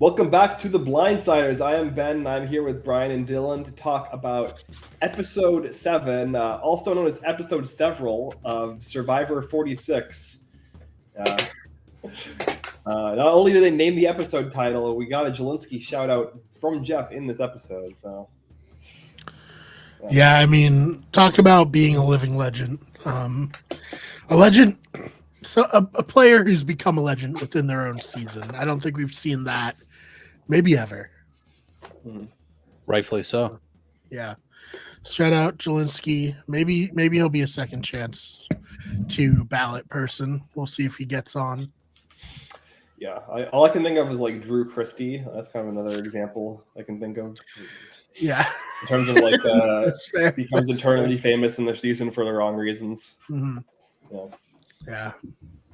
Welcome back to the Blindsiders. I am Ben, and I'm here with Brian and Dylan to talk about episode 7, also known as episode several of Survivor 46. Not only do they name the episode title, we got a Jelinski shout out from Jeff in this episode. So, yeah, I mean, talk about being a living legend. A legend, so a player who's become a legend within their own season. I don't think we've seen that, maybe ever. Rightfully so. Yeah. Shout out Jelinski. Maybe he'll be a second chance to ballot person. We'll see if he gets on. Yeah, all I can think of is like Drew Christie. That's kind of another example I can think of. Yeah. In terms of like becomes eternally famous in the season for the wrong reasons. Mm-hmm. Yeah.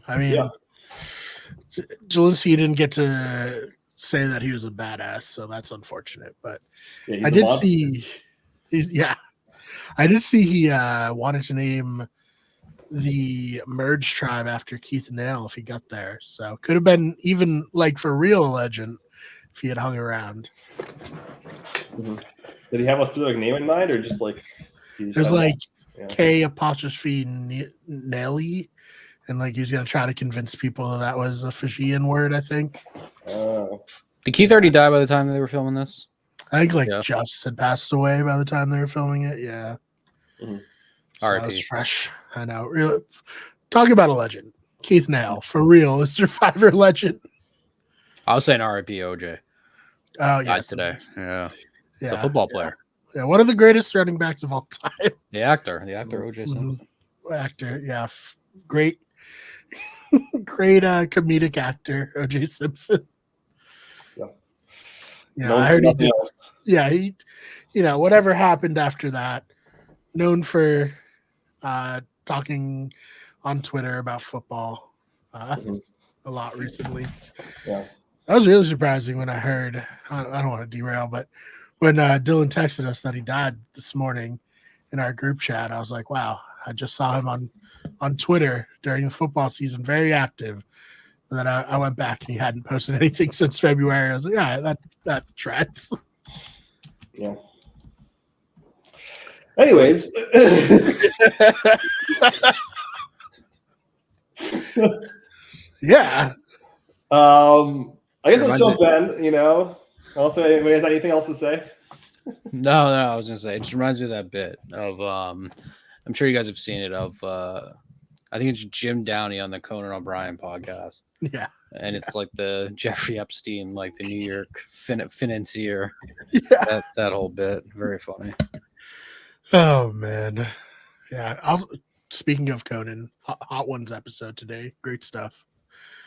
I mean, Yeah. Jelinski didn't get to say that he was a badass, so that's unfortunate. But Yeah, I did see he wanted to name the Merge tribe after Keith Nail if he got there. So could have been even like for real legend if he had hung around. Mm-hmm. Did he have a specific name in mind, or just like there's like K apostrophe Nelly, and like he's gonna try to convince people that was a Fijian word, I think. Did Keith already die by the time they were filming this? I think just had passed away by the time they were filming it. Yeah. Mm-hmm. So that was fresh. I know. Really, talk about a legend. Keith Nail, for real, a Survivor legend. I was saying R.I.P. OJ. Oh, yeah. Today. Yeah. The football player. Yeah, one of the greatest running backs of all time. The actor OJ Simpson. Actor, yeah. Great comedic actor, OJ Simpson. Yeah, I heard he did. Yeah, he, whatever happened after that, known for talking on Twitter about football a lot recently. Yeah, that was really surprising when I heard. I don't want to derail, but when Dylan texted us that he died this morning in our group chat, I was like, "Wow!" I just saw him on Twitter during the football season, very active. And then I went back and he hadn't posted anything since February. I was like, "Yeah, that tracks." Yeah. Anyways, yeah. I guess I'll jump in. Also, anybody has anything else to say? No. I was gonna say it just reminds me of that bit of. I'm sure you guys have seen it of. I think it's Jim Downey on the Conan O'Brien podcast. Yeah. And it's like the Jeffrey Epstein, like the New York financier. Yeah. That whole bit. Very funny. Oh, man. Yeah. Speaking of Conan, Hot Ones episode today. Great stuff.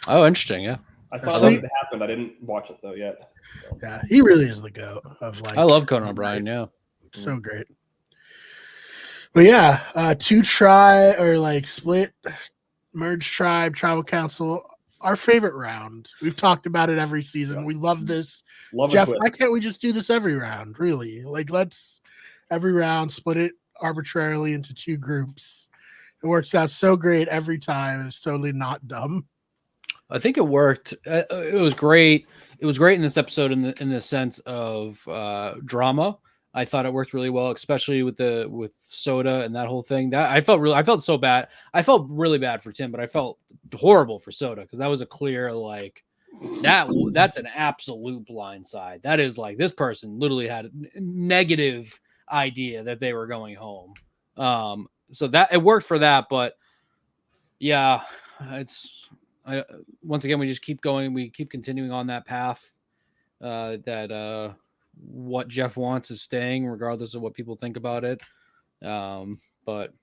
Oh, interesting. Yeah. I saw that it happened. I didn't watch it, though, yet. So. Yeah. He really is the GOAT of like. I love Conan O'Brien. Yeah. So great. But yeah, split merge tribal council, our favorite round. We've talked about it every season. Yeah. We love this. Jeff, why can't we just do this every round? Really? Like, let's every round split it arbitrarily into 2 groups. It works out so great every time. It's totally not dumb. I think it worked. It was great. It was great in this episode in the sense of drama. I thought it worked really well, especially with Soda and that whole thing. That I felt so bad. I felt really bad for Tim, but I felt horrible for Soda because that was a clear that's an absolute blindside. That is like this person literally had a negative idea that they were going home. So that it worked for that, but yeah, once again we just keep going. We keep continuing on that path. What Jeff wants is staying regardless of what people think about it. But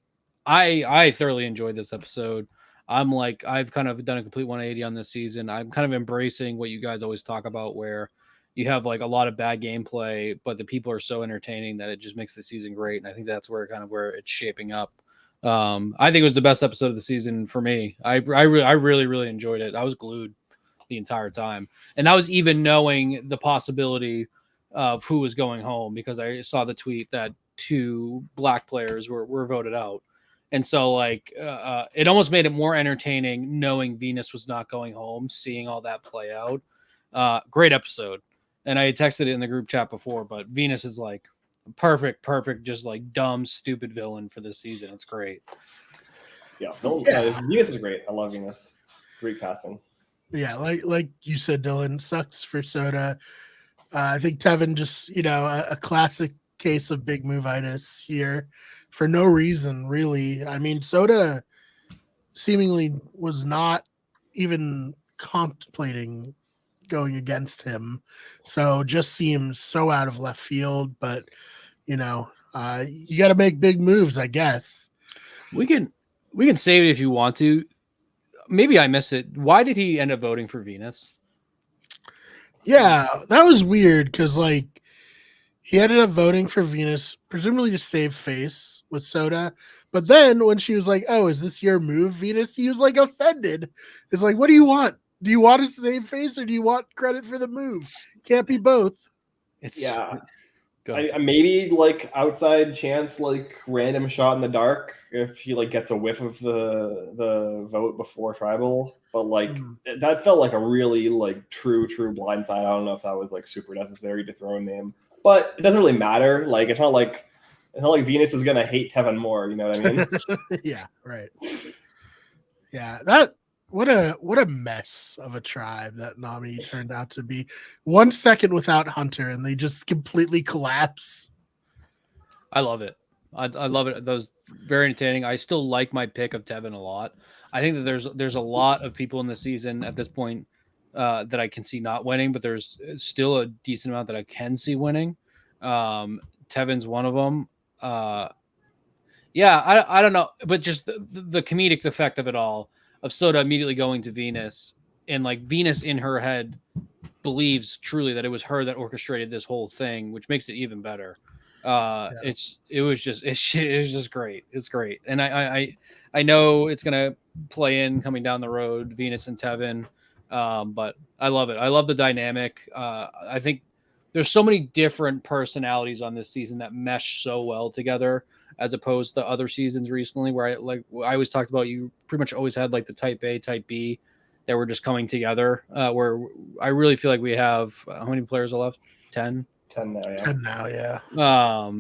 I thoroughly enjoyed this episode. I've kind of done a complete 180 on this season. I'm kind of embracing what you guys always talk about where you have like a lot of bad gameplay, but the people are so entertaining that it just makes the season great. And I think that's where it's shaping up. I think it was the best episode of the season for me. I really, really enjoyed it. I was glued the entire time. And that was even knowing the possibility of who was going home because I saw the tweet that 2 black players were voted out. And so it almost made it more entertaining knowing Venus was not going home, seeing all that play out. Great episode. And I texted it in the group chat before, but Venus is like perfect, just like dumb, stupid villain for this season. It's great. Yeah, Venus is great. I love Venus. Great casting. Yeah, like you said, Dylan, sucks for Soda. I think Tevin just, a classic case of big move-itis here for no reason, really. I mean, Soda seemingly was not even contemplating going against him. So just seems so out of left field, but you got to make big moves, I guess. We can save it if you want to. Maybe I missed it. Why did he end up voting for Venus? Yeah, that was weird because like he ended up voting for Venus, presumably to save face with Soda. But then when she was like, "Oh, is this your move, Venus?" He was like offended. It's like, what do you want? Do you want to save face or do you want credit for the move? Can't be both. Maybe like outside chance, like random shot in the dark if he like gets a whiff of the vote before tribal. But like that felt like a really like true blindside. I don't know if that was like super necessary to throw a name, but it doesn't really matter. Like it's not like Venus is gonna hate Tevin more. You know what I mean? Yeah, right. Yeah, what a mess of a tribe that Nami turned out to be. 1 second without Hunter, and they just completely collapse. I love it. I love it. That was very entertaining. I still like my pick of Tevin a lot. I think that there's a lot of people in the season at this point that I can see not winning, but there's still a decent amount that I can see winning. Tevin's one of them. I don't know, but just the comedic effect of it all, of Soda immediately going to Venus, and like Venus in her head believes truly that it was her that orchestrated this whole thing, which makes it even better. It was just great. It's great. And I know it's going to play in coming down the road, Venus and Tevin. But I love it. I love the dynamic. I think there's so many different personalities on this season that mesh so well together, as opposed to other seasons recently where I always talked about, you pretty much always had like the type A, type B that were just coming together, where I really feel like we have, how many players are left? 10? 10 now, yeah. 10 now, yeah.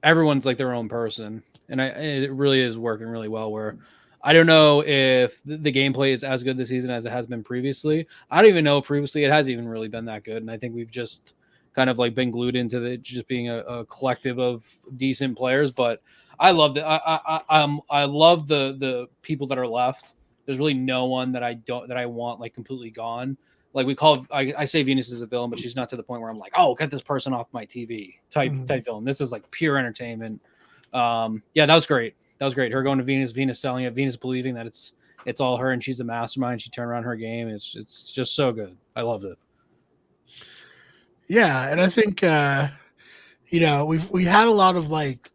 Everyone's like their own person, and it really is working really well, where I don't know if the gameplay is as good this season as it has been previously. I don't even know previously it hasn't even really been that good, and I think we've just kind of like been glued into it just being a collective of decent players. But I love it. I love the people that are left. There's really no one that I want like completely gone. Like I say Venus is a villain, but she's not to the point where I'm like, oh, get this person off my TV type villain. This is like pure entertainment. That was great. That was great. Her going to Venus selling it, Venus believing that it's all her and she's the mastermind. She turned around her game. It's just so good. I loved it. Yeah, and I think we had a lot of like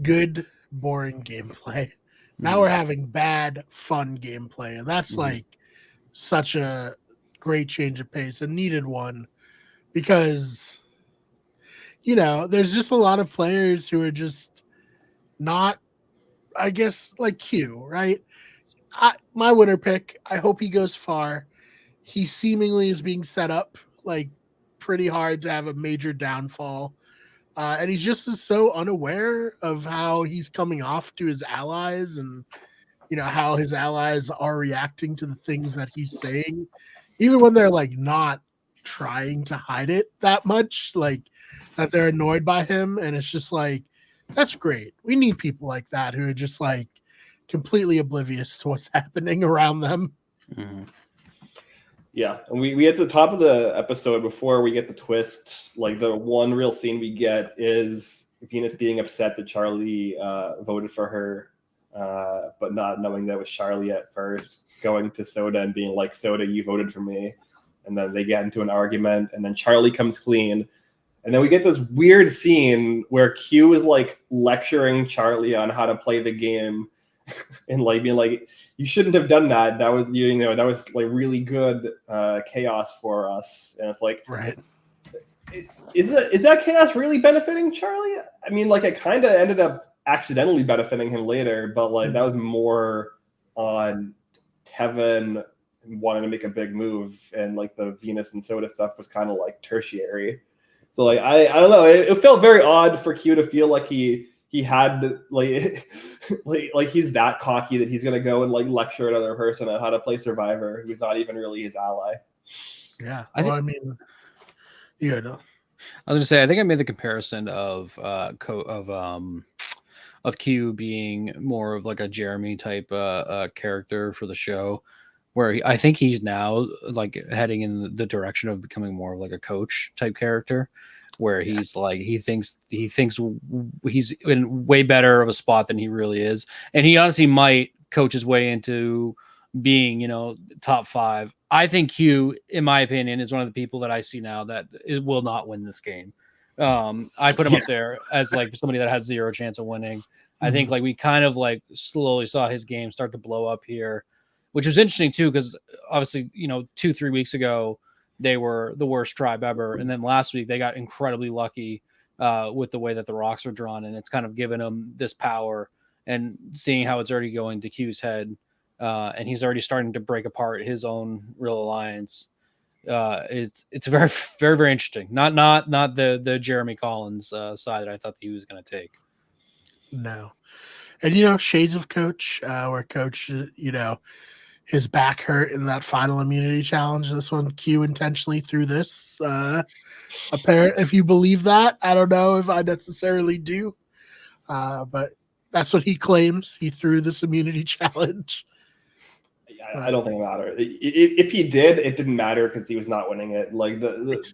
good, boring gameplay. Now we're having bad, fun gameplay, and that's like such a great change of pace, a needed one, because there's just a lot of players who are just not, I guess, like Q, right? My winner pick, I hope he goes far. He seemingly is being set up like pretty hard to have a major downfall. And he's just so unaware of how he's coming off to his allies, and how his allies are reacting to the things that he's saying, even when they're like not trying to hide it that much, like that they're annoyed by him. And it's just like, that's great. We need people like that who are just like completely oblivious to what's happening around them. Yeah, and we at the top of the episode, before we get the twist, like the one real scene we get is Venus being upset that Charlie voted for her, but not knowing that it was Charlie at first, going to Soda and being like, Soda, you voted for me. And then they get into an argument, and then Charlie comes clean. And then we get this weird scene where Q is like lecturing Charlie on how to play the game and like being like, you shouldn't have done that. That was, that was like really good chaos for us. And it's like, right. Is that chaos really benefiting Charlie? I mean, like it kind of ended up accidentally benefiting him later, but like that was more on Tevin wanting to make a big move, and like the Venus and Soda stuff was kind of like tertiary. So like I don't know, it felt very odd for Q to feel like he had like like he's that cocky that he's gonna go and like lecture another person on how to play Survivor who's not even really his ally. Yeah, I well, I mean, yeah, no. I was gonna say, I think I made the comparison of Q being more of like a Jeremy type character for the show, where I think he's now like heading in the direction of becoming more of like a coach type character, where he's like he thinks he's in way better of a spot than he really is, and he honestly might coach his way into being, you know, top 5. I think Q, in my opinion, is one of the people that I see now that it will not win this game. I put him up there as like somebody that has 0 chance of winning. I think like we kind of like slowly saw his game start to blow up here, which was interesting too, because obviously, you know, 2-3 weeks ago they were the worst tribe ever, and then last week they got incredibly lucky with the way that the rocks are drawn, and it's kind of given him this power. And seeing how it's already going to Q's head, and he's already starting to break apart his own real alliance. It's very, very, very interesting. Not the Jeremy Collins side that I thought that he was going to take. No. And, you know, shades of Coach, where Coach, you know, his back hurt in that final immunity challenge. This one, Q intentionally threw this. Apparent, if you believe that, I don't know if I necessarily do. But that's what he claims. He threw this immunity challenge. I don't think it mattered. If he did, it didn't matter because he was not winning it. Like it's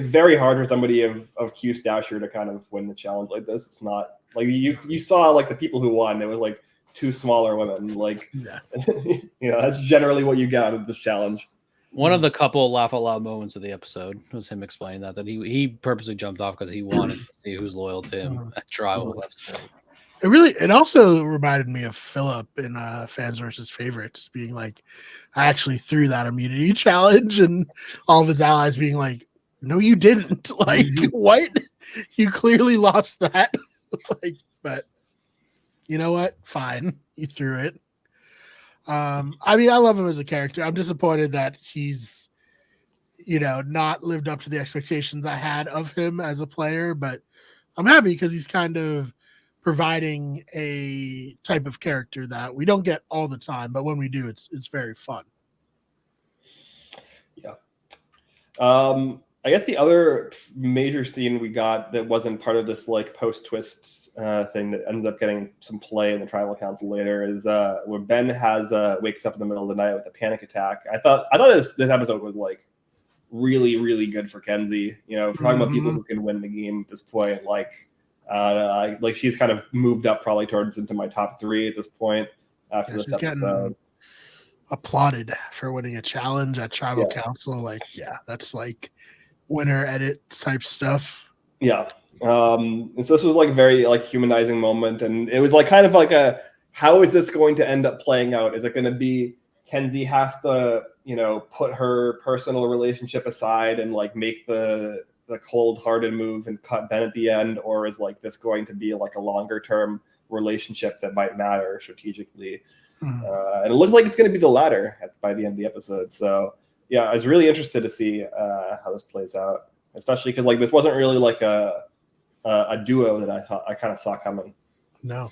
very hard for somebody of Q stature to kind of win the challenge like this. It's not like you saw like the people who won. It was like 2 smaller women. Like, Yeah. You know, that's generally what you got out of this challenge. One of the couple laugh out loud moments of the episode was him explaining that he purposely jumped off because he wanted to see who's loyal to him at Tribal. It also reminded me of Philip in Fans versus Favorites being like, I actually threw that immunity challenge, and all of his allies being like, no, you didn't. Like, what? You clearly lost that. Like, but you know what? Fine. You threw it. I mean, I love him as a character. I'm disappointed that he's, you know, not lived up to the expectations I had of him as a player, but I'm happy because he's kind of providing a type of character that we don't get all the time, but when we do, it's very fun. Yeah. I guess the other major scene we got that wasn't part of this like post-twist thing that ends up getting some play in the tribal council later is where Ben wakes up in the middle of the night with a panic attack. I thought this episode was like really, really good for Kenzie. You know, if we're talking about people who can win the game at this point, like she's kind of moved up probably towards into my top 3 at this point after this episode. Applauded for winning a challenge at tribal council. Like, yeah, that's like winner edits type stuff. Yeah. And so this was like a very like humanizing moment, and it was like kind of like how is this going to end up playing out? Is it going to be Kenzie has to, you know, put her personal relationship aside and like make the cold-hearted move and cut Ben at the end, or is like this going to be like a longer-term relationship that might matter strategically? And it looks like it's going to be the latter by the end of the episode. So yeah, I was really interested to see how this plays out, especially because like this wasn't really like a duo that I kind of saw coming. No.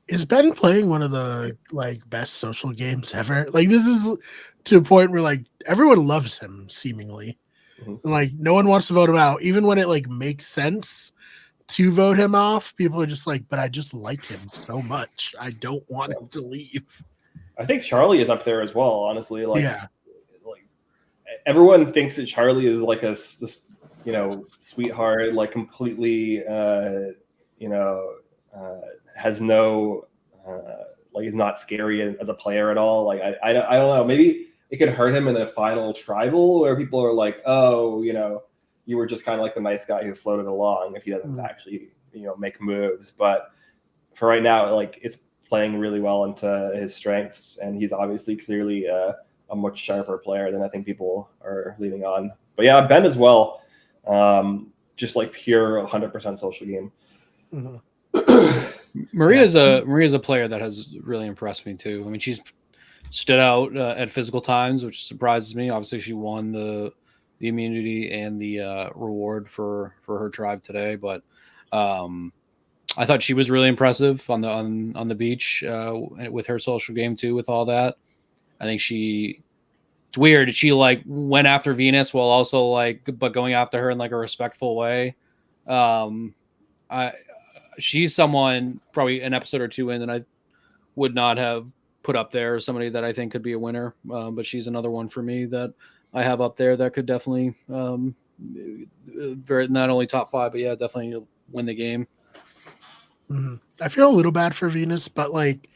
Is Ben playing one of the like best social games ever? Like, this is to a point where like everyone loves him seemingly. And like no one wants to vote him out, even when it like makes sense to vote him off. People are just like, but I just like him so much, I don't want him to leave. I think Charlie is up there as well, honestly. Like, like everyone thinks that Charlie is like this, you know, sweetheart, like completely, you know, has no, like is not scary as a player at all. Like I don't know, maybe it could hurt him in the final tribal where people are like, oh, you know, you were just kind of like the nice guy who floated along if he doesn't actually, you know, make moves. But for right now, like it's playing really well into his strengths, and he's obviously clearly a much sharper player than I think people are leaning on. But yeah, Ben as well, just like pure 100% social game. Maria's a player that has really impressed me too. I mean, she's stood out at physical times, which surprises me. Obviously, she won the immunity and the reward for her tribe today, but I thought she was really impressive on the beach with her social game too. With all that, I think it's weird. She like went after Venus while also but going after her in like a respectful way. I she's someone probably an episode or two in that I would not have put up there as somebody that I think could be a winner. But she's another one for me that I have up there that could definitely very not only top 5, but yeah, definitely win the game. Mm-hmm. I feel a little bad for Venus, but like,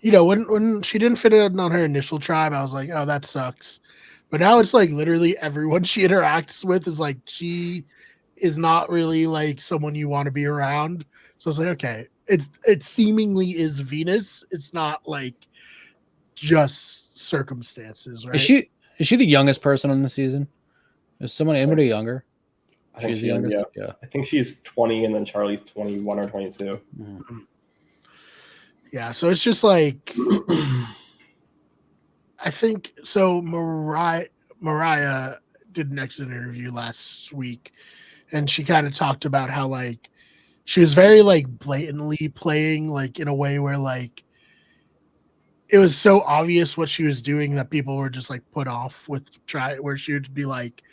when she didn't fit in on her initial tribe, I was like, oh, that sucks. But now it's like literally everyone she interacts with is like she is not really like someone you want to be around. So it's like, okay, it seemingly is Venus. It's not like just circumstances, right? Is she the youngest person on the season? Is someone anybody younger? I think She's the youngest. Yeah. I think she's 20, and then Charlie's 21 or 22. Mm-hmm. Yeah, so it's just like I think so. Mariah did an exit interview last week, and she kind of talked about how like she was very like blatantly playing like in a way where like it was so obvious what she was doing that people were just like put off with where she would be like,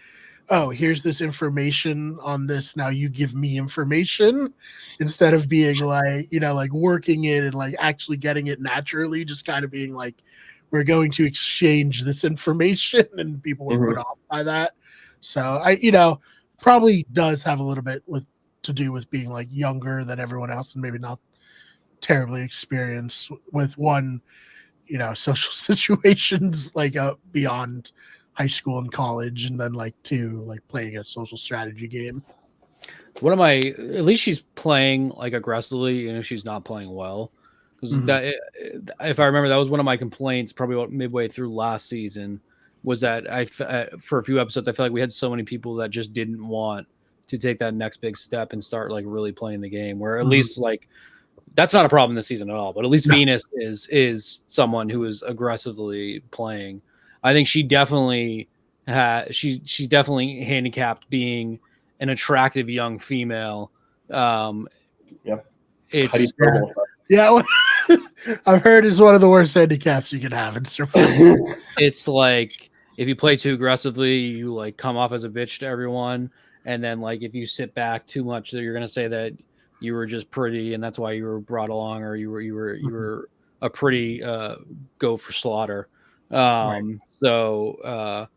oh, here's this information on this. Now you give me information, instead of being like, like working it and like actually getting it naturally, just kind of being like, we're going to exchange this information, and people were put off by that. So I, probably does have a little bit to do with being like younger than everyone else and maybe not terribly experienced with one, social situations like beyond high school and college, and then like 2, like playing a social strategy game. At least she's playing like aggressively, she's not playing well. Because that, if I remember, that was one of my complaints probably about midway through last season, was that for a few episodes, I feel like we had so many people that just didn't want to take that next big step and start like really playing the game, where at least like that's not a problem this season at all. But at least Venus is someone who is aggressively playing. I think she definitely she's definitely handicapped being an attractive young female. It's yeah. I've heard is one of the worst handicaps you can have in survival. It's like if you play too aggressively, you like come off as a bitch to everyone, and then like if you sit back too much, you're gonna say that you were just pretty, and that's why you were brought along, or you were a pretty go for slaughter. So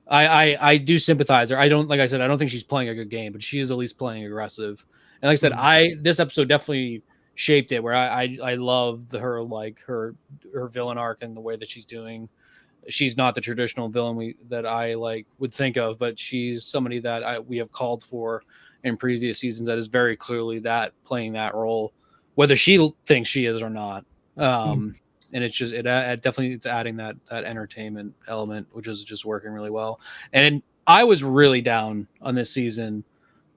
I do sympathize her. I don't, like I said, I don't think she's playing a good game, but she is at least playing aggressive. And like I said, this episode definitely shaped it, where I loved her villain arc and the way that she's doing. She's not the traditional villain that I like would think of, but she's somebody that we have called for in previous seasons that is very clearly that playing that role, whether she thinks she is or not. And it's just definitely it's adding that entertainment element, which is just working really well. And I was really down on this season.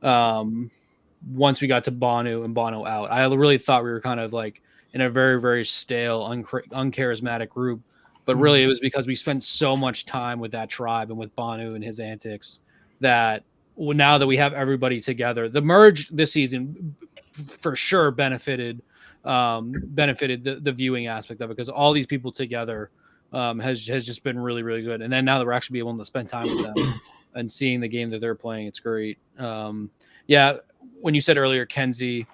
Once we got to Banu and Bono out, I really thought we were kind of like in a very, very stale, uncharismatic group. But really, it was because we spent so much time with that tribe and with Banu and his antics that now that we have everybody together, the merge this season for sure benefited the viewing aspect of it, because all these people together has just been really, really good. And then now that we're actually able to spend time with them and seeing the game that they're playing, it's great. Yeah, when you said earlier, Kenzie's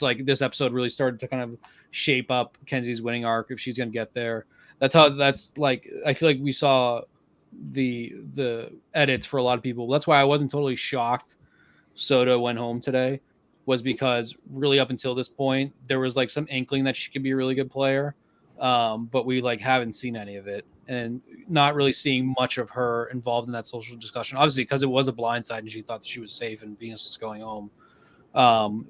like this episode really started to kind of shape up Kenzie's winning arc if she's going to get there. That's like I feel like we saw the edits for a lot of people. That's why I wasn't totally shocked Soda went home today, was because really up until this point there was like some inkling that she could be a really good player, but we like haven't seen any of it, and not really seeing much of her involved in that social discussion, obviously because it was a blindside and she thought that she was safe and Venus was going home.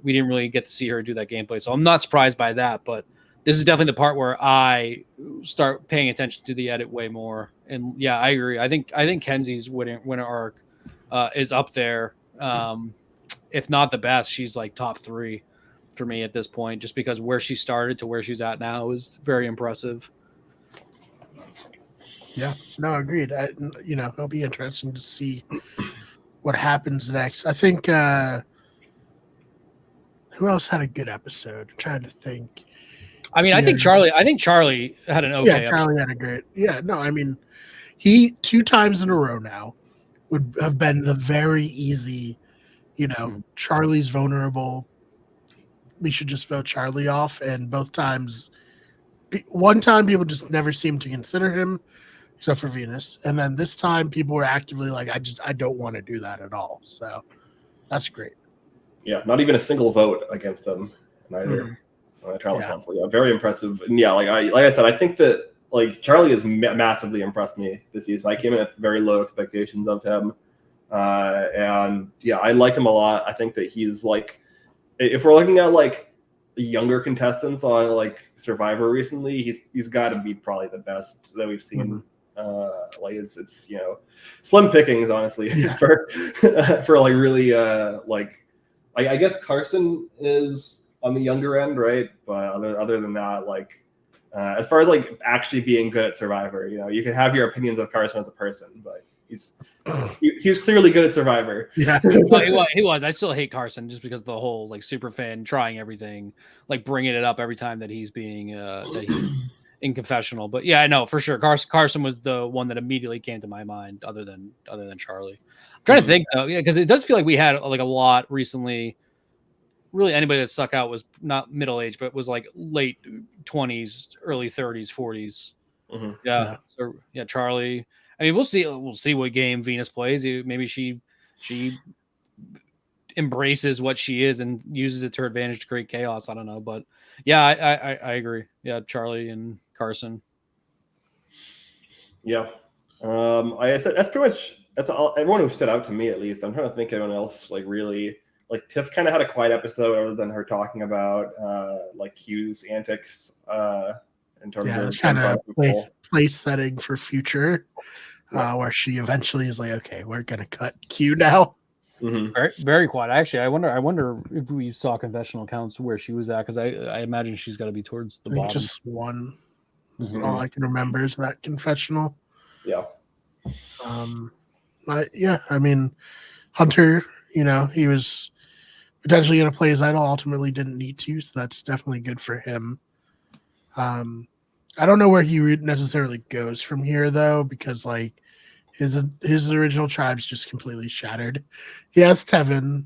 We didn't really get to see her do that gameplay, so I'm not surprised by that, but this is definitely the part where I start paying attention to the edit way more. And yeah, I agree. I think Kenzie's winner arc is up there. If not the best, she's like top 3 for me at this point, just because where she started to where she's at now is very impressive. Yeah, no, agreed. It'll be interesting to see what happens next. I think who else had a good episode? I'm trying to think. I mean, I think Charlie had an okay episode. Charlie had a great. Yeah, no, I mean, he 2 times in a row now would have been the very easy, Charlie's vulnerable. We should just vote Charlie off. And both times, one time people just never seemed to consider him, except for Venus. And then this time people were actively like, I don't want to do that at all. So that's great. Yeah, not even a single vote against them neither. On the trial council. Yeah, very impressive. And yeah, like I said, I think that like Charlie has massively impressed me this season. I came in with very low expectations of him. And yeah, I like him a lot. I think that he's like, if we're looking at like the younger contestants on like Survivor recently, he's got to be probably the best that we've seen. Like it's slim pickings, honestly, for like really like I guess Carson is on the younger end, right? But other than that, like as far as like actually being good at Survivor, you can have your opinions of Carson as a person, but he was clearly good at Survivor. Yeah, well, he was. I still hate Carson just because the whole like super fan trying everything, like bringing it up every time that he's being that he's in confessional. But yeah, I know for sure. Carson was the one that immediately came to my mind, other than Charlie. I'm trying to think though, because it does feel like we had like a lot recently. Really, anybody that stuck out was not middle age, but was like late 20s, early 30s, 40s. Mm-hmm. Yeah. So yeah, Charlie. I mean, we'll see what game Venus plays. Maybe she embraces what she is and uses it to her advantage to create chaos. I don't know, but yeah, I agree. Yeah, Charlie and Carson. Yeah, I said that's all. Everyone who stood out to me, at least. I'm trying to think of anyone else like really. Like Tiff kind of had a quiet episode, other than her talking about like Q's antics in terms of kind of place setting for future, where she eventually is like, okay, we're gonna cut Q now. Mm-hmm. Very, very quiet. Actually, I wonder if we saw confessional accounts where she was at, because I imagine she's got to be towards the bottom. Just one. All I can remember is that confessional. Yeah. I mean, Hunter, he was potentially going to play his idol, ultimately didn't need to, so that's definitely good for him. I don't know where he necessarily goes from here, though, because like his original tribe's just completely shattered. He has Tevin,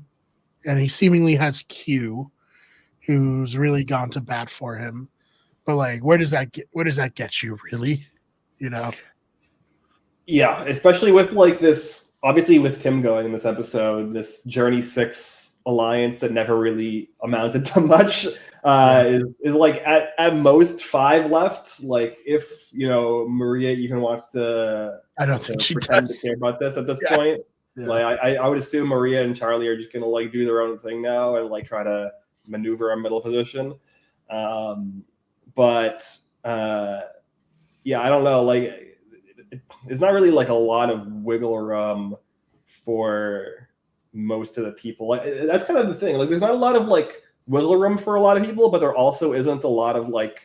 and he seemingly has Q, who's really gone to bat for him. But like, where does that get you, really? Yeah, especially with like this, obviously with Tim going in this episode, this Journey 6 alliance that never really amounted to much is like at most 5 left. Like if Maria even wants to, I don't think she pretend does to care about this at this point. Yeah. Like I would assume Maria and Charlie are just gonna like do their own thing now and like try to maneuver a middle position. But yeah, I don't know. Like it's not really like a lot of wiggle room for most of the people. Like that's kind of the thing. Like there's not a lot of like wiggle room for a lot of people, but there also isn't a lot of like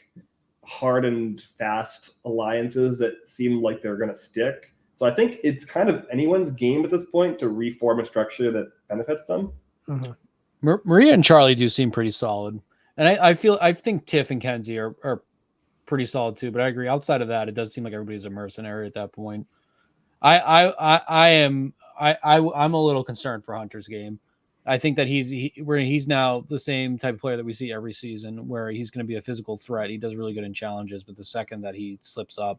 hard and fast alliances that seem like they're going to stick. So I think it's kind of anyone's game at this point to reform a structure that benefits them. Mm-hmm. Maria and Charlie do seem pretty solid, and I think Tiff and Kenzie are pretty solid too. But I agree. Outside of that, it does seem like everybody's a mercenary at that point. I'm a little concerned for Hunter's game. I think that he's now the same type of player that we see every season, where he's going to be a physical threat. He does really good in challenges, but the second that he slips up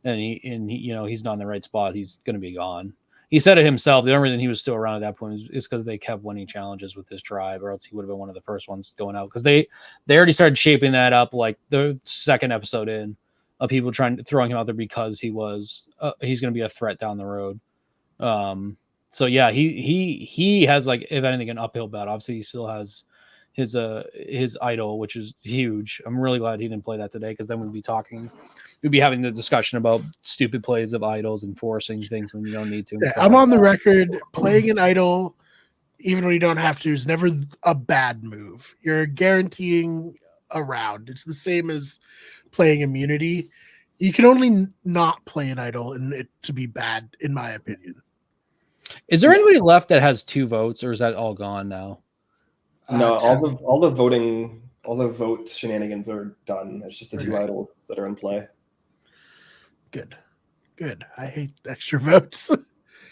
and he's not in the right spot, he's going to be gone. He said it himself. The only reason he was still around at that point is because they kept winning challenges with this tribe, or else he would have been one of the first ones going out, because they already started shaping that up like the second episode in, of people throwing him out there because he's going to be a threat down the road. So yeah, he has, like, if anything, an uphill battle. Obviously, he still has his idol, which is huge. I'm really glad he didn't play that today, because then we'd be having the discussion about stupid plays of idols and forcing things when you don't need to. Yeah, I'm on the record, playing an idol, even when you don't have to, is never a bad move. You're guaranteeing a round. It's the same as playing immunity. You can only not play an idol and it to be bad, in my opinion. Is there anybody left that has 2 votes, or is that all gone now? No, all the voting, all the vote shenanigans are done. It's just the 2 idols that are in play. Good. I hate extra votes.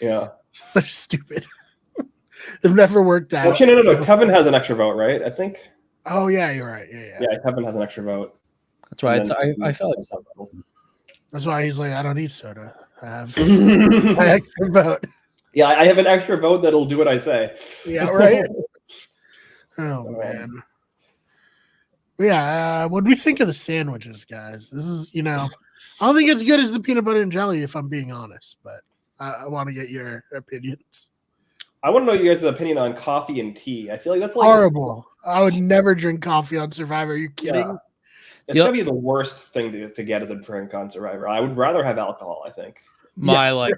Yeah, They're stupid. They've never worked out. Actually, no. Kevin has an extra vote, right? I think. Oh yeah, you're right. Yeah. Yeah, Kevin has an extra vote. That's why I felt like that's why he's like, I don't need soda. I have my extra vote. Yeah, I have an extra vote that'll do what I say. Yeah, right. Oh man. Yeah, what do we think of the sandwiches, guys? This is, I don't think it's good as the peanut butter and jelly, if I'm being honest, but I want to get your opinions. I want to know you guys' opinion on coffee and tea. I feel like that's like horrible. I would never drink coffee on Survivor. Are you kidding? Yeah. It's gonna be the worst thing to get as a drink on Survivor. I would rather have alcohol, I think. My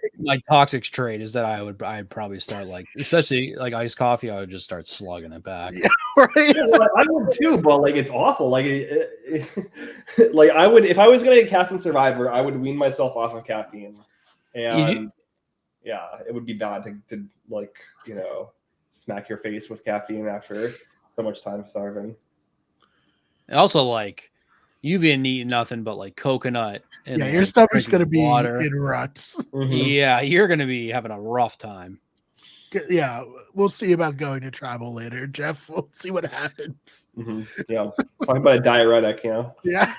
toxic trait is that I'd probably start especially iced coffee, I would just start slugging it back. Yeah, right. I would too, but it's awful. Like I would, if I was gonna get cast in Survivor, I would wean myself off of caffeine, and it would be bad to smack your face with caffeine after so much time starving. Also, you've been eating nothing but coconut. And, your stomach's going to be water. in ruts. Mm-hmm. Yeah, you're going to be having a rough time. Yeah, we'll see about going to tribal later, Jeff. We'll see what happens. Mm-hmm. Yeah, talking about a diuretic, Yeah,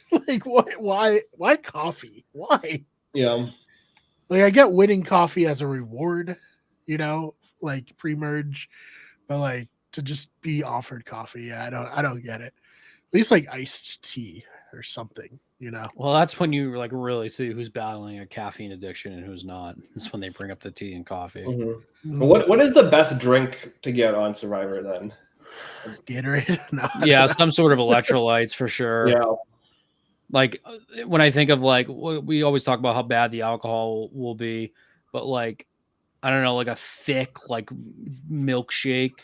why coffee? Why? Yeah, I get winning coffee as a reward, pre-merge, but to just be offered coffee, I don't get it. At least iced tea or something, Well, that's when you really see who's battling a caffeine addiction and who's not. That's when they bring up the tea and coffee. Mm-hmm. What is the best drink to get on Survivor then? Gatorade? No. Yeah, some sort of electrolytes for sure. Yeah. When I think of we always talk about how bad the alcohol will be, but I don't know, a thick milkshake.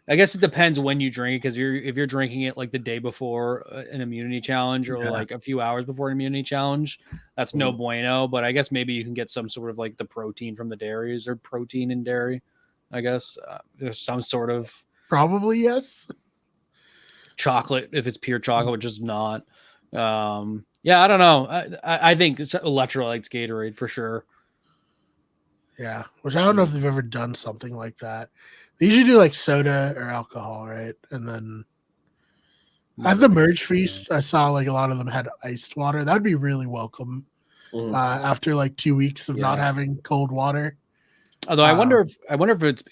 I guess it depends when you drink, because if you're drinking it the day before an immunity challenge, or a few hours before an immunity challenge, that's no bueno. But I guess maybe you can get some sort of the protein from the dairies, or protein in dairy. I guess there's some sort of probably yes. Chocolate, if it's pure chocolate, which is not. I don't know. I think it's electrolytes, Gatorade for sure. Yeah, which I don't know if they've ever done something like that. They usually do soda or alcohol, right? And then at the merge feast, I saw a lot of them had iced water. That'd be really welcome after 2 weeks of not having cold water. Although I wonder if it's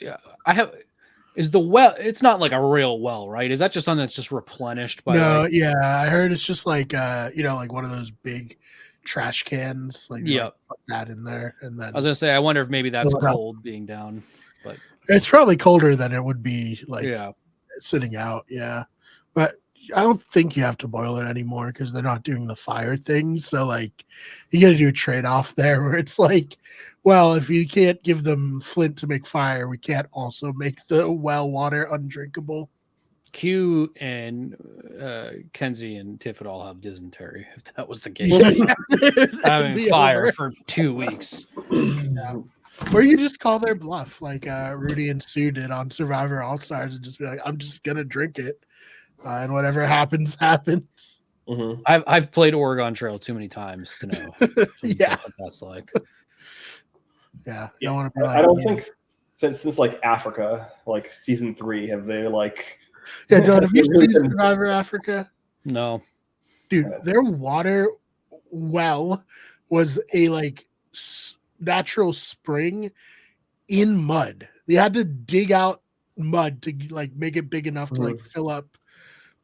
is the well. It's not a real well, right? Is that just something that's just replenished by? No, I heard it's just one of those big trash cans. Put that in there, and then I was gonna say, I wonder if maybe that's cold being down, but it's probably colder than it would be sitting out. Yeah, but I don't think you have to boil it anymore because they're not doing the fire thing. So you got to do a trade off there where it's well, if you can't give them flint to make fire, we can't also make the well water undrinkable. Q and Kenzie and Tiff would all have dysentery if that was the case. Having fire for 2 weeks. Yeah. Or you just call their bluff like Rudy and Sue did on Survivor All-Stars and just be I'm just going to drink it. And whatever happens, happens. Mm-hmm. I've played Oregon Trail too many times to know. Yeah. What that's like. Yeah. You don't want to be I don't think since Africa, season 3, have they Yeah, Dylan, have you seen Survivor Africa? No. Dude, their water well was a natural spring in mud. They had to dig out mud to make it big enough to fill up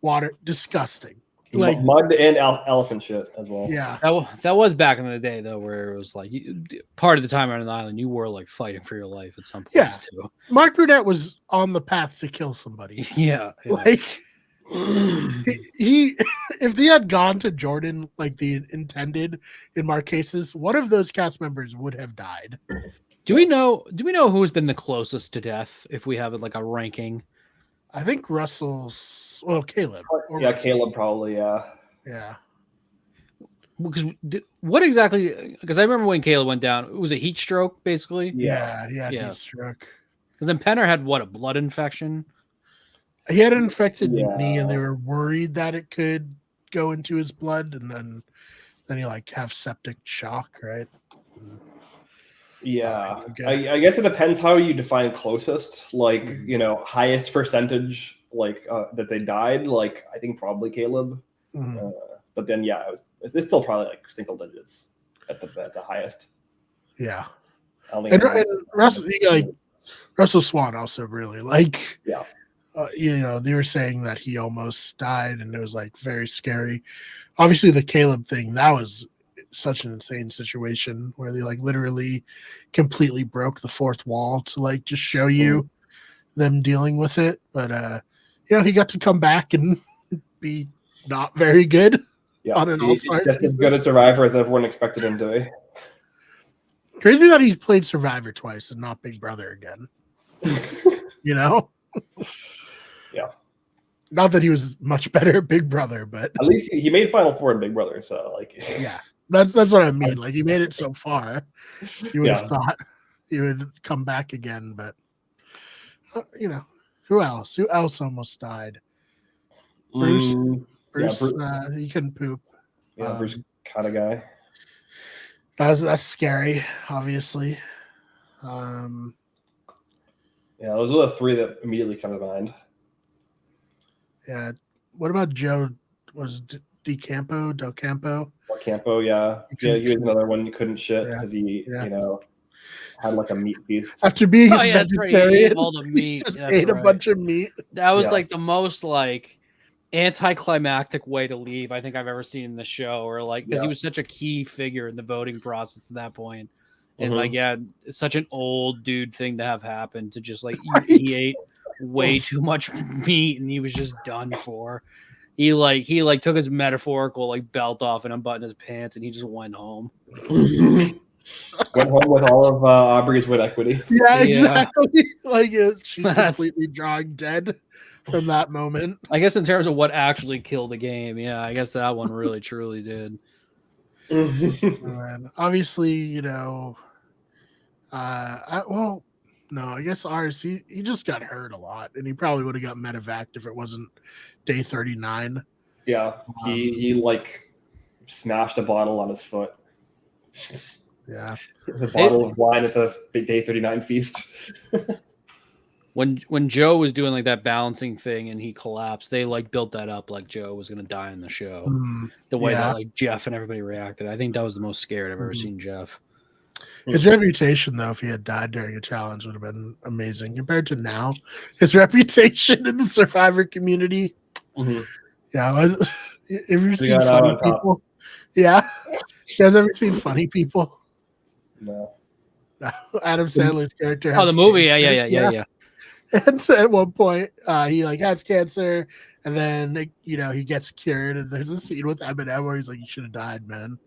water. Disgusting. Mud and elephant shit as well. Yeah. That was back in the day though, where it was part of the time on the island you were fighting for your life at some point too. Mark Burnett was on the path to kill somebody. Yeah. He if they had gone to Jordan like they intended in Marquesas, one of those cast members would have died. Do we know who's been the closest to death if we have a ranking? I think Caleb. Caleb probably, yeah. Yeah. because what exactly? Because I remember when Caleb went down, it was a heat stroke, basically. Yeah, he had Yeah. heat stroke. Because then Penner had what, a blood infection? He had an infected Yeah. knee, and they were worried that it could go into his blood, and then he like have septic shock, right? Yeah, Good. I guess it depends how you define closest. Like, you know, highest percentage, like that they died. Like, I think probably Caleb. Mhm. But then, yeah, it's still probably like single digits at the highest. Yeah, I don't and, think and Russell Swan also really like. Yeah. You know, they were saying that he almost died, and it was like very scary. Obviously, the Caleb thing, that was such an insane situation where they like literally completely broke the fourth wall to like just show you them dealing with it. But you know, he got to come back and be not very good on an all-star. Just as good a survivor as everyone expected him to be. Crazy that he's played Survivor twice and not Big Brother again. You know? Yeah. Not that he was much better at Big Brother, but at least he made Final Four in Big Brother, so like yeah. That's what I mean. Like he made it so far. You would have thought he would come back again, but you know, who else? Who else almost died? Bruce. He couldn't poop. Yeah, Bruce kind of guy. That's scary, obviously. Yeah, those are the three that immediately come to mind. Yeah. What about Joe? Was Del Campo? Yeah. Yeah, he was another one you couldn't shit because he, you know, had like a meat feast. After being a vegetarian, he ate all the meat. He just ate a bunch of meat. That was like the most like anticlimactic way to leave I think I've ever seen in the show, or like because he was such a key figure in the voting process at that point. And like, yeah, it's such an old dude thing to have happen, to just like he ate way too much meat and he was just done for. He took his metaphorical like belt off and unbuttoned his pants and he just went home. Went home with all of Aubrey's wit equity. Yeah, exactly. Like she's completely drawing dead from that moment. I guess in terms of what actually killed the game, yeah, I guess that one really truly did. And obviously, you know, I guess ours, he just got hurt a lot, and he probably would have got medevaced if it wasn't day 39. Yeah, he like smashed a bottle on his foot. Yeah, the bottle of wine at the day 39 feast. When Joe was doing like that balancing thing and he collapsed, they like built that up like Joe was gonna die in the show. The way that like Jeff and everybody reacted, I think that was the most scared I've ever seen Jeff. His reputation, though, if he had died during a challenge, would have been amazing compared to now. His reputation in the Survivor community. Yeah, have you seen Funny People? Yeah, you guys ever seen Funny People? No. Adam Sandler's character. Oh, the movie, yeah. And at one point, he like has cancer, and then you know he gets cured. And there's a scene with Eminem where he's like, "You should have died, man."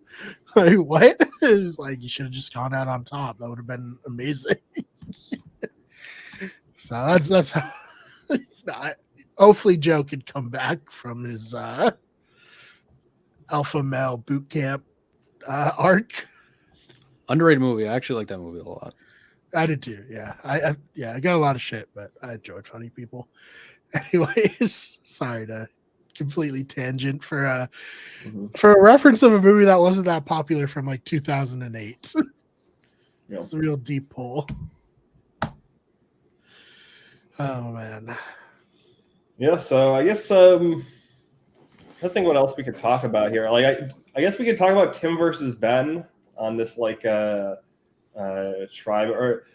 Like what? He's like, "You should have just gone out on top. That would have been amazing." So that's how. Hopefully, Joe could come back from his alpha male boot camp arc. Underrated movie. I actually like that movie a lot. I did too. Yeah. I got a lot of shit, but I enjoyed Funny People. Anyways, sorry to completely tangent for a reference of a movie that wasn't that popular from like 2008. It's a real deep pull. Oh man. Yeah, so I guess I think what else we could talk about here. Like I guess we could talk about Tim versus Ben on this like tribe, or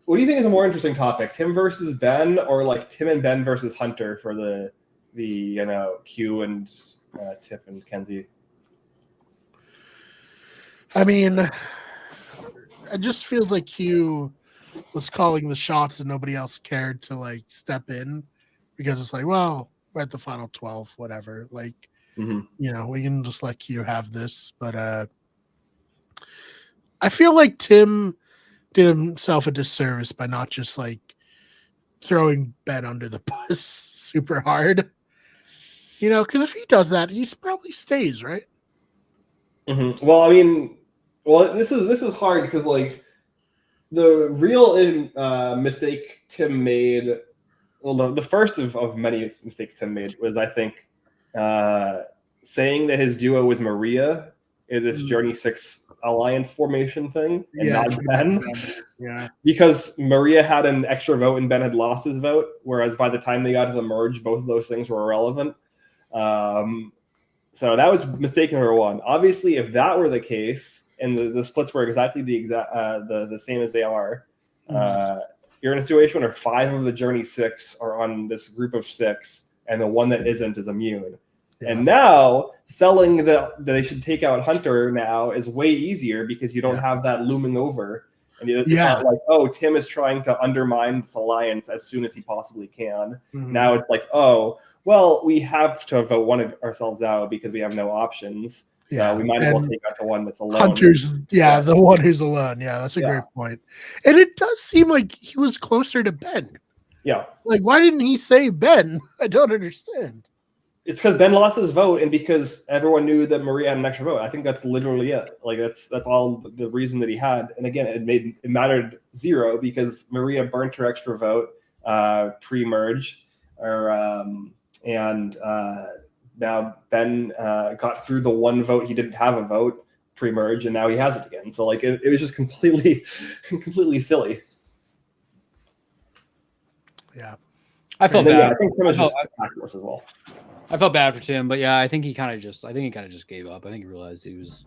what do you think is a more interesting topic, Tim versus Ben, or like Tim and Ben versus Hunter for the you know Q and Tiff and Kenzie? I mean, it just feels like Q was calling the shots and nobody else cared to like step in, because it's like, well, we're at the final 12, whatever, like you know, we can just let Q have this. But I feel like Tim did himself a disservice by not just like throwing Ben under the bus super hard, you know, because if he does that, he probably stays, right? Well, I mean, this is hard because like the real mistake Tim made. Well, the first of many mistakes Tim made was, I think, saying that his duo was Maria in this Journey 6 alliance formation thing, and not Ben. Yeah, because Maria had an extra vote and Ben had lost his vote, whereas by the time they got to the merge, both of those things were irrelevant. So that was mistake number one. Obviously, if that were the case and the splits were exactly the same as they are, you're in a situation where 5 of the Journey 6 are on this group of 6, and the one that isn't is immune. Yeah. And now selling that they should take out Hunter now is way easier because you don't have that looming over. And it's not like, oh, Tim is trying to undermine this alliance as soon as he possibly can. Now it's like, oh, well, we have to vote one of ourselves out because we have no options. So we might as well take out the one that's alone. Hunter's, the one who's alone. Yeah, that's a great point. And it does seem like he was closer to Ben. Yeah. Like, why didn't he say Ben? I don't understand. It's because Ben lost his vote, and because everyone knew that Maria had an extra vote. I think that's literally it. Like that's all the reason that he had. And again, it mattered zero because Maria burnt her extra vote pre-merge, now Ben got through the one vote he didn't have a vote pre-merge, and now he has it again. So like it was just completely silly. Yeah, I felt bad. I think pretty much just as well. I felt bad for Tim, but I think he kind of just gave up. I think he realized his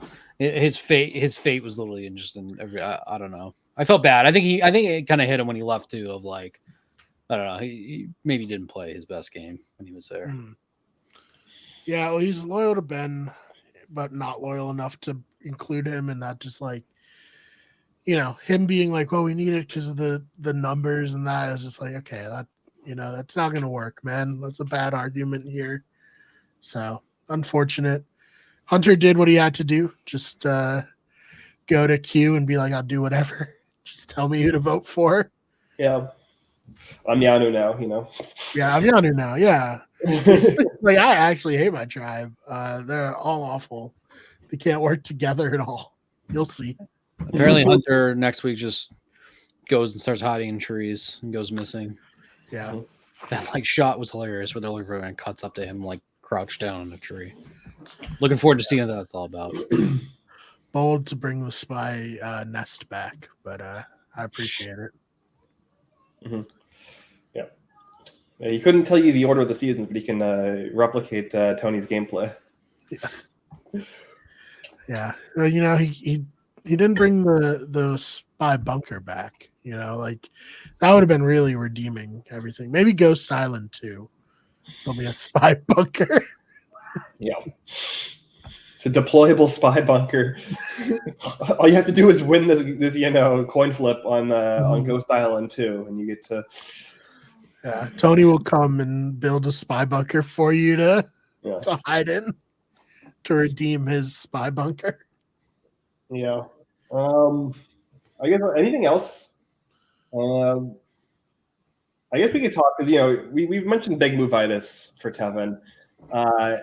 fate was literally I don't know. I felt bad. I think it kind of hit him when he left too. Of like, I don't know. He maybe didn't play his best game when he was there. Yeah, well, he's loyal to Ben, but not loyal enough to include him, and that just like, him being like, well, we need it because of the numbers, and that is just like, okay, that. That's not going to work, man. That's a bad argument here. So, unfortunate. Hunter did what he had to do. Just go to Q and be like, I'll do whatever. Just tell me who to vote for. Yeah. I'm Yanu now, Yeah, I'm Yanu now, yeah. Like, I actually hate my tribe. They're all awful. They can't work together at all. You'll see. Apparently, Hunter next week just goes and starts hiding in trees and goes missing. Yeah, that shot was hilarious where the other man cuts up to him crouched down in a tree. Looking forward to seeing what that's all about. Bold to bring the spy nest back, but I appreciate it. Yeah, he couldn't tell you the order of the seasons, but he can replicate Tony's gameplay. Yeah. He didn't bring the spy bunker back. That would have been really redeeming everything. Maybe Ghost Island too. There'll be a spy bunker. Yeah. It's a deployable spy bunker. All you have to do is win this coin flip on Ghost Island too, and you get to. Yeah, Tony will come and build a spy bunker for you to hide in to redeem his spy bunker. Yeah. I guess anything else. I guess we could talk because we've mentioned big move-itis for Tevin. I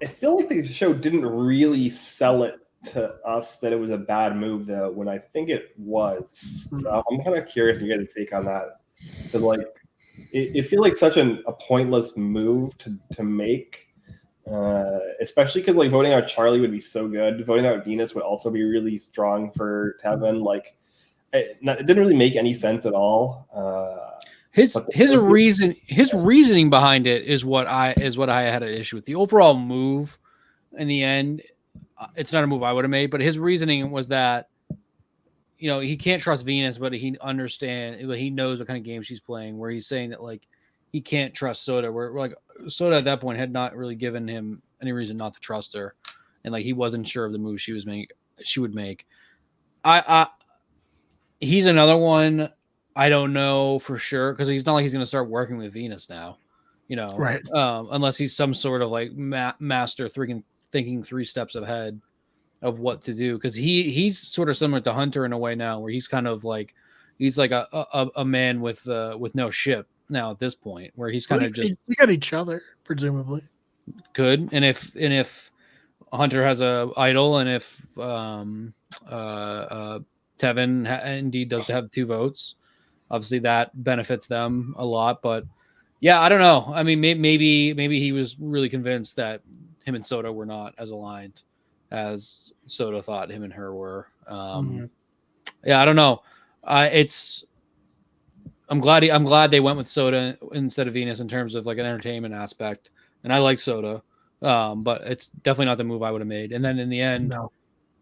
feel like the show didn't really sell it to us that it was a bad move though, when I think it was. So I'm kind of curious if you guys' take on that. But it feels like such a pointless move to make. Especially because voting out Charlie would be so good. Voting out Venus would also be really strong for Tevin. It didn't really make any sense at all. His reasoning behind it is what I had an issue with. The overall move, in the end, it's not a move I would have made. But his reasoning was that he can't trust Venus, but he knows what kind of game she's playing. Where he's saying that he can't trust Soda. Where Soda at that point had not really given him any reason not to trust her, and he wasn't sure of the move she would make. He's another one I don't know for sure because he's not like he's going to start working with Venus now, right? Unless he's some sort of master thinking 3 steps ahead of what to do. Because he's sort of similar to Hunter in a way now, where he's kind of he's like a man with no ship now at this point, where he's kind of just you got each other presumably. Could and if Hunter has a idol, and if Tevin indeed does have 2 votes, obviously that benefits them a lot. But yeah, I don't know. I mean, maybe he was really convinced that him and Soda were not as aligned as Soda thought him and her were. Yeah, I don't know. I'm glad they went with Soda instead of Venus in terms of like an entertainment aspect, and I like Soda, but it's definitely not the move I would have made. And then in the end, No.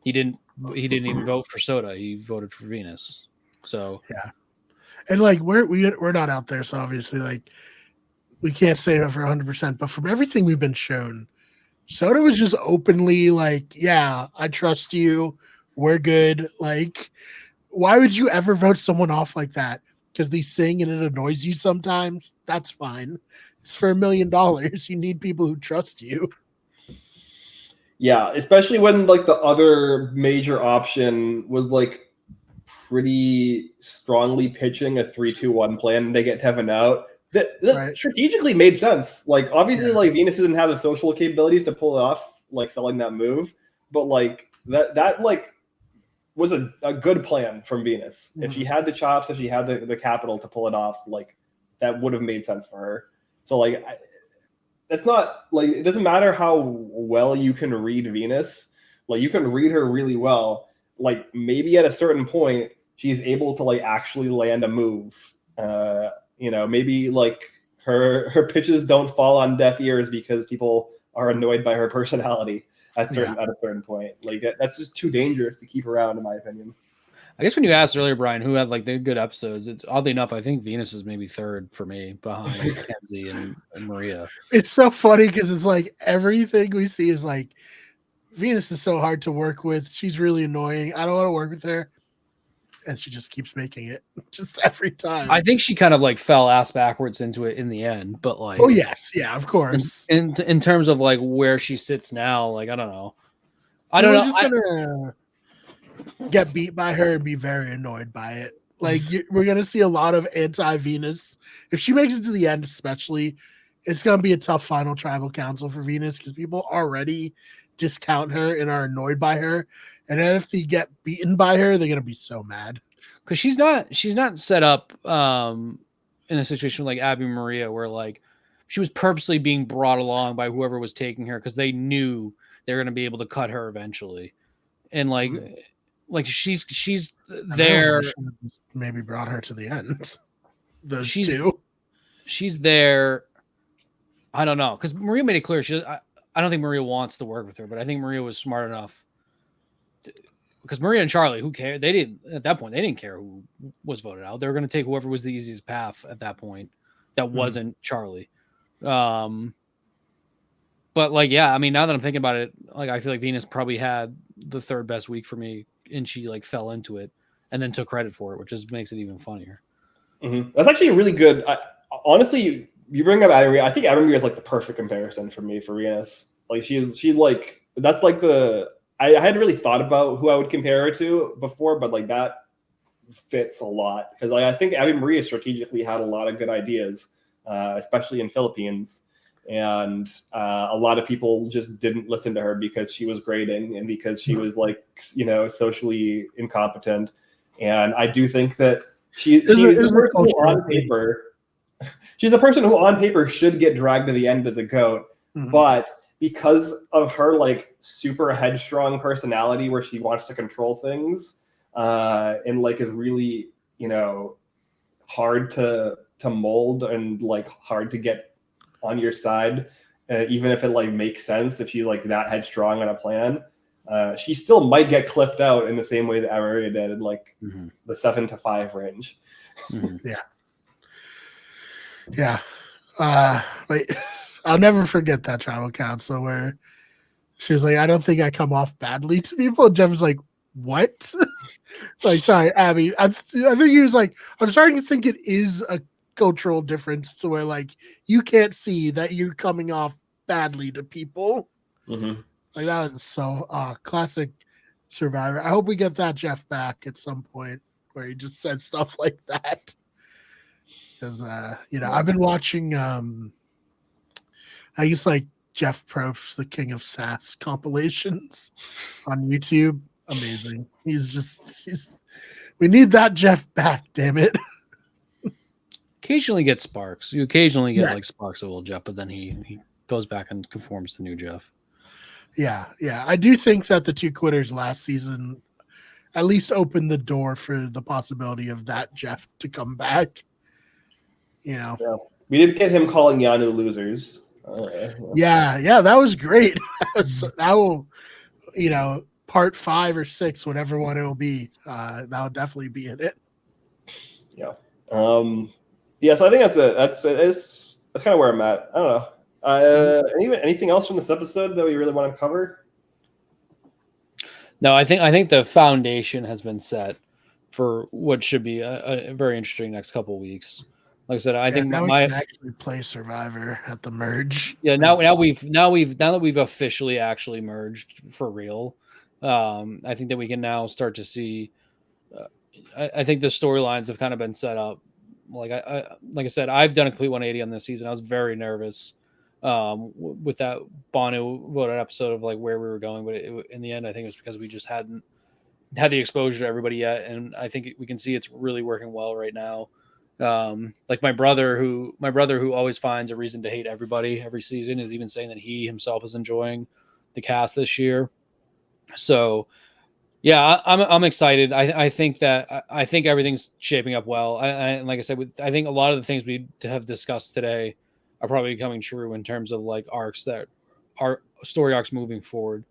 he didn't even vote for Soda. He voted for Venus. So yeah, and like we're not out there, so obviously like we can't say it for 100%. But from everything we've been shown, Soda was just openly like, "Yeah, I trust you. We're good." Like, why would you ever vote someone off like that? Because they sing and it annoys you sometimes? That's fine. It's for $1 million. You need people who trust you. Yeah, especially when like the other major option was like pretty strongly pitching a 3-2-1 plan and they get Tevin out. That Right. strategically made sense. Like obviously Yeah. like Venus doesn't have the social capabilities to pull it off, like selling that move, but like that like was a good plan from Venus. If she had the chops, if she had the capital to pull it off, like that would have made sense for her. So like it's not like it doesn't matter how well you can read Venus. Like you can read her really well. Like maybe at a certain point she's able to like actually land a move. Maybe like her pitches don't fall on deaf ears because people are annoyed by her personality at a certain point. Like that's just too dangerous to keep around, in my opinion. I guess when you asked earlier, Brian, who had like the good episodes, it's oddly enough, I think Venus is maybe 3rd for me behind Kenzie and Maria. It's so funny because it's like everything we see is like Venus is so hard to work with. She's really annoying. I don't want to work with her. And she just keeps making it just every time. I think she kind of like fell ass backwards into it in the end, but like, oh yes, yeah, of course. In terms of like where she sits now, like I don't know. We're just gonna get beat by her and be very annoyed by it. Like we're gonna see a lot of anti-Venus if she makes it to the end, especially. It's gonna be a tough final tribal council for Venus because people already discount her and are annoyed by her. And then if they get beaten by her, they're gonna be so mad. Because she's not set up in a situation like Abby Maria where like she was purposely being brought along by whoever was taking her because they knew they were gonna be able to cut her eventually. And like she's there. Maybe brought her to the end. Those she's, two. She's there. I don't know because Maria made it clear. I don't think Maria wants to work with her, but I think Maria was smart enough. Because Maria and Charlie, who cared? They didn't at that point. They didn't care who was voted out. They were going to take whoever was the easiest path at that point. That wasn't Charlie. But like, yeah, I mean, now that I'm thinking about it, like I feel like Venus probably had the 3rd best week for me, and she like fell into it and then took credit for it, which just makes it even funnier. Mm-hmm. That's actually really good. Honestly, you bring up Adam Maria. I think Adam Maria is like the perfect comparison for me for Venus. Like she like that's like the. I hadn't really thought about who I would compare her to before, but like that fits a lot because like I think Abby Maria strategically had a lot of good ideas, especially in Philippines, and a lot of people just didn't listen to her because she was grading and because she was like socially incompetent. And I do think that she's a person who on paper, she's a person who on paper should get dragged to the end as a GOAT, but because of her like super headstrong personality where she wants to control things and like is really hard to mold and like hard to get on your side, even if it like makes sense if she's like that headstrong on a plan, she still might get clipped out in the same way that Amaria did in like the 7 to 5 range. Yeah. But I'll never forget that tribal council where she was like, I don't think I come off badly to people. And Jeff was like, what? Like, sorry, Abby. I think he was like, I'm starting to think it is a cultural difference to where like you can't see that you're coming off badly to people. Like that was so classic Survivor. I hope we get that Jeff back at some point where he just said stuff like that. Because I've been watching I guess like Jeff Probst, the King of Sass compilations on YouTube. Amazing. We need that Jeff back, damn it. Occasionally get sparks. You occasionally get Yeah. like sparks of old Jeff, but then he goes back and conforms to new Jeff. Yeah. I do think that the two quitters last season at least opened the door for the possibility of that Jeff to come back. Yeah. We did get him calling Yanu losers. Yeah, that was great. That will, part 5 or 6, whatever one it will be, that will definitely be in it. Yeah. So I think that's kind of where I'm at. I don't know. Anything else from this episode that we really want to cover? No, I think the foundation has been set for what should be a very interesting next couple of weeks. Like I said, I think now we can actually play Survivor at the merge. Yeah, now that we've officially actually merged for real, I think that we can now start to see. I think the storylines have kind of been set up. Like I said, I've done a complete 180 on this season. I was very nervous with that Banu voted episode of like where we were going, but in the end, I think it was because we just hadn't had the exposure to everybody yet, and I think we can see it's really working well right now. Like my brother who always finds a reason to hate everybody every season is even saying that he himself is enjoying the cast this year. So yeah, I'm excited. I think everything's shaping up well. And like I said, I think a lot of the things we have discussed today are probably becoming true in terms of like arcs that are story arcs moving forward.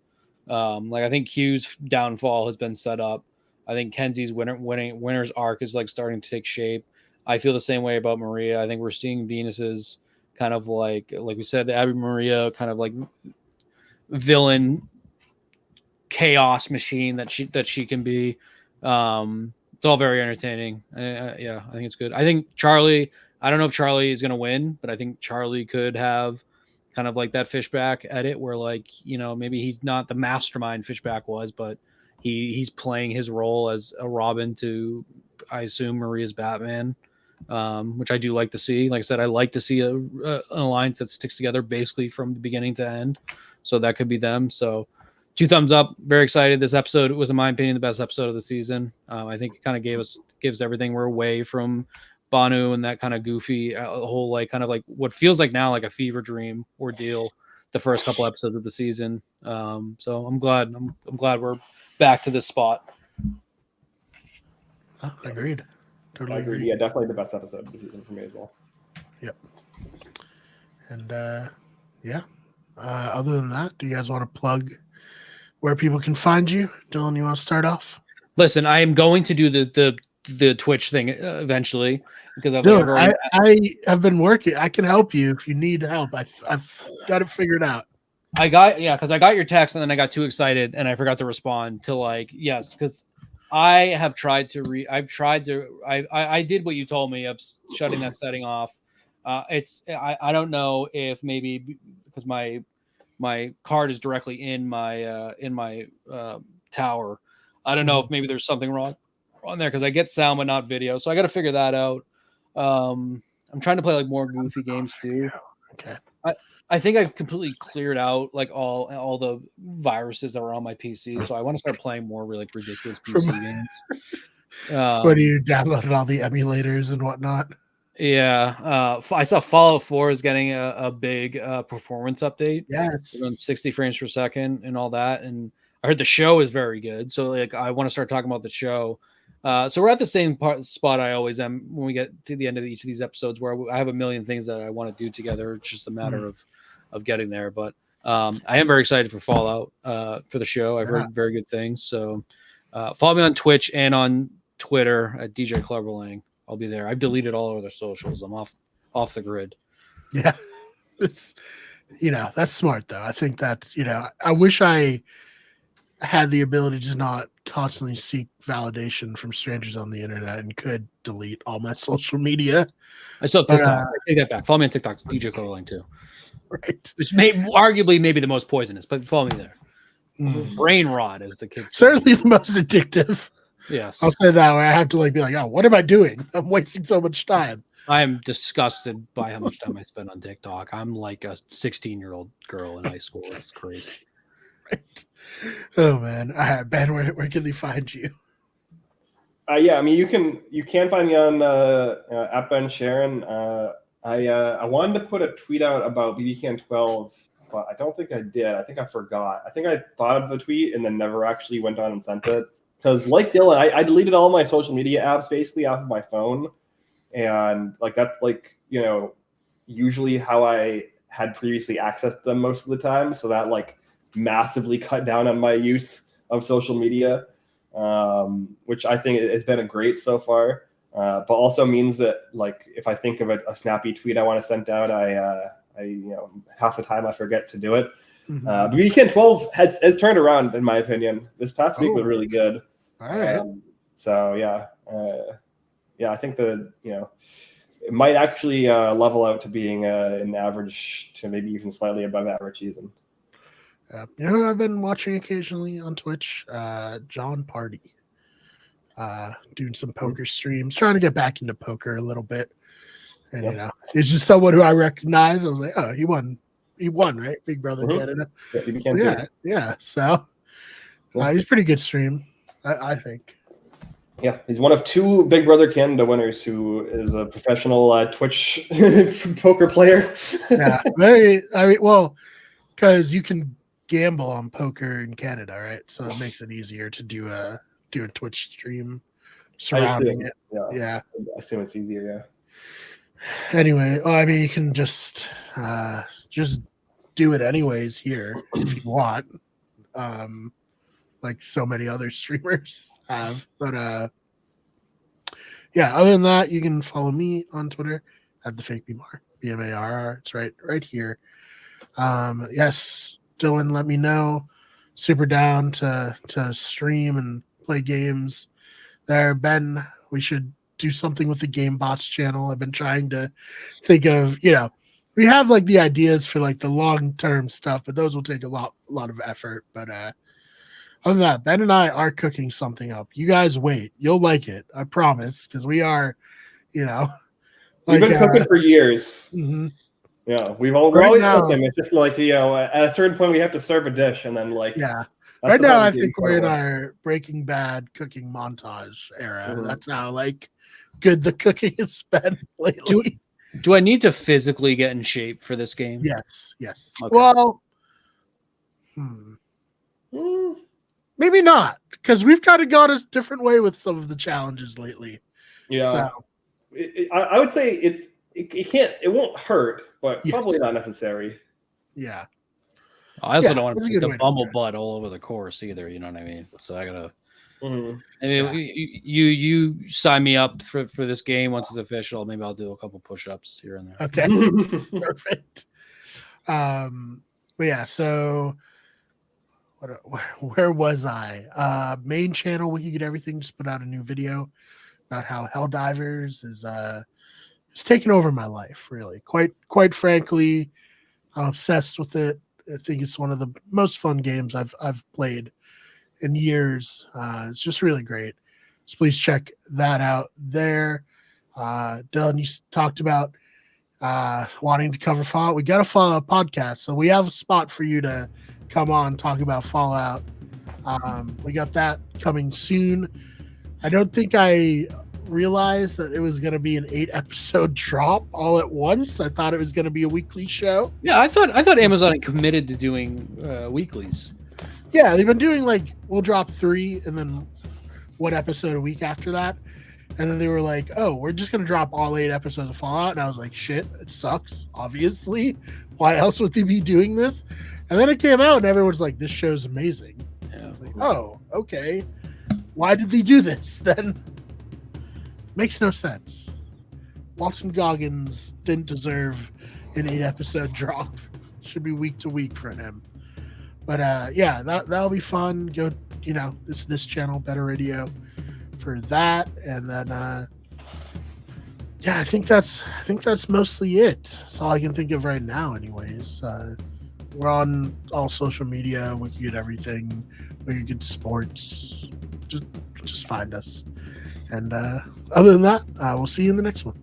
Like I think Q's downfall has been set up. I think Kenzie's winner's arc is like starting to take shape. I feel the same way about Maria. I think we're seeing Venus's kind of like we said, the Abby Maria kind of like villain chaos machine that she can be. It's all very entertaining. Yeah, I think it's good. I think Charlie, I don't know if Charlie is going to win, but I think Charlie could have kind of like that Fishback edit where like, maybe he's not the mastermind Fishback was, but he's playing his role as a Robin to, I assume, Maria's Batman. Which I do like to see. Like I said, I like to see an alliance that sticks together basically from the beginning to end. So that could be them. So 2 thumbs up. Very excited. This episode was, in my opinion, the best episode of the season. I think it kind of gives everything. We're away from Banu and that kind of goofy whole like kind of like what feels like now like a fever dream ordeal. The first couple episodes of the season. So I'm glad. I'm glad we're back to this spot. Agreed. Totally agreed. Yeah, definitely the best episode of the season for me as well. Yep. And other than that, do you guys want to plug where people can find you? Dylan, you want to start off? Listen, I am going to do the Twitch thing eventually because Dylan, I have been working. I can help you if you need help. I've got it figured out. Because I got your text and then I got too excited and I forgot to respond to like yes because. I have tried to I did what you told me of shutting that setting off. I don't know if maybe because my card is directly in my tower. I don't know if maybe there's something wrong on there because I get sound but not video. So I got to figure that out. I'm trying to play like more goofy games too. Okay. I think I've completely cleared out like all the viruses that were on my PC, so I want to start playing more really ridiculous PC games. When you downloaded all the emulators and whatnot. Yeah, I saw Fallout 4 is getting a big performance update. Yeah, it's on 60 frames per second and all that, and I heard the show is very good. So like, I want to start talking about the show. So we're at the same spot I always am when we get to the end of each of these episodes, where I have a million things that I want to do together. It's just a matter of getting there. But I am very excited for Fallout for the show. I've heard very good things. So follow me on Twitch and on Twitter at DJ Cleverlang. I'll be there. I've deleted all other socials. I'm off the grid. Yeah, it's that's smart though. I think that's I wish I had the ability to not constantly seek validation from strangers on the internet and could delete all my social media. I still have TikTok. I take that back. Follow me on TikTok. It's DJ Cleverlang too. Right. Which may arguably maybe the most poisonous, but follow me there. Brain rot, as the kids say. Certainly the most addictive. Yes. I'll say that way. I have to like be like, oh, what am I doing? I'm wasting so much time. I am disgusted by how much time I spend on TikTok. I'm like a 16-year-old girl in high school. It's crazy. Right. Oh man. All right, Ben, where can they find you? Yeah, I mean, you can find me on at Ben Sharon. I wanted to put a tweet out about BBCan 12, but I don't think I did. I think I forgot. I think I thought of the tweet and then never actually went on and sent it. Because like Dylan, I deleted all my social media apps basically off of my phone, and like that's like usually how I had previously accessed them most of the time. So that like massively cut down on my use of social media. Which I think has been a great so far, but also means that like if I think of a snappy tweet I want to send out, I half the time I forget to do it. Mm-hmm. But Weekend 12 has turned around in my opinion. This past week was really good. All right. So I think that it might actually level out to being an average to maybe even slightly above average season. I've been watching occasionally on Twitch, John Party, doing some poker streams, trying to get back into poker a little bit. And, it's just someone who I recognize. I was like, oh, he won, right? Big Brother Canada. Yeah. So he's a pretty good stream, I think. Yeah, he's one of 2 Big Brother Canada winners who is a professional Twitch poker player. Yeah, because you can gamble on poker in Canada, right? So it makes it easier to do a Twitch stream surrounding it. Yeah, I assume it's easier. Yeah. Anyway, I mean, you can just do it anyways here if you want, like so many other streamers have. But other than that, you can follow me on Twitter at the fake BMAR, BMARR. It's right here. Yes. Dylan, let me know. Super down to stream and play games there. Ben, we should do something with the Game Bots channel. I've been trying to think of, we have like the ideas for like the long-term stuff, but those will take a lot of effort. But other than that, Ben and I are cooking something up. You guys wait. You'll like it. I promise. Because we are, we've been cooking for years. Mm-hmm. Yeah, we're always cooking. It's just like at a certain point we have to serve a dish, and then like right now I think we're in our Breaking Bad cooking montage era. Mm-hmm. That's how like good the cooking has been lately. Do I need to physically get in shape for this game? Yes. Okay. Well, maybe not, because we've kind of gone a different way with some of the challenges lately. Yeah, so, I would say it won't hurt, but probably not necessary. Yeah. I also don't want to put the bumble butt all over the course either. You know what I mean? So I gotta. Mm-hmm. I mean, you sign me up for this game once it's official. Maybe I'll do a couple push-ups here and there. Okay, perfect. But yeah, so where was I? Main channel, we can get everything. Just put out a new video about how Helldivers is it's taken over my life. Really, quite frankly, I'm obsessed with it. I think it's one of the most fun games I've played in years. It's just really great. So please check that out there. Dylan, you talked about wanting to cover Fallout. We got a Fallout podcast, so we have a spot for you to come on talk about Fallout. We got that coming soon. I don't think I realized that it was going to be an 8-episode drop all at once. I thought it was going to be a weekly show. Yeah, I thought Amazon had committed to doing weeklies. Yeah, they've been doing like, we'll drop 3 and then 1 episode a week after that. And then they were like, oh, we're just going to drop all 8 episodes of Fallout. And I was like, shit, it sucks, obviously. Why else would they be doing this? And then it came out and everyone's like, this show's amazing. Yeah. I was like, oh, okay. Why did they do this then? Makes no sense. Walton Goggins didn't deserve an 8-episode drop. Should be week to week for him. But yeah, that'll be fun. Go, this channel, Better Radio, for that, and then yeah, I think that's mostly it. That's all I can think of right now. Anyways, we're on all social media. We can get everything. We can get sports. just find us. And other than that, we'll see you in the next one.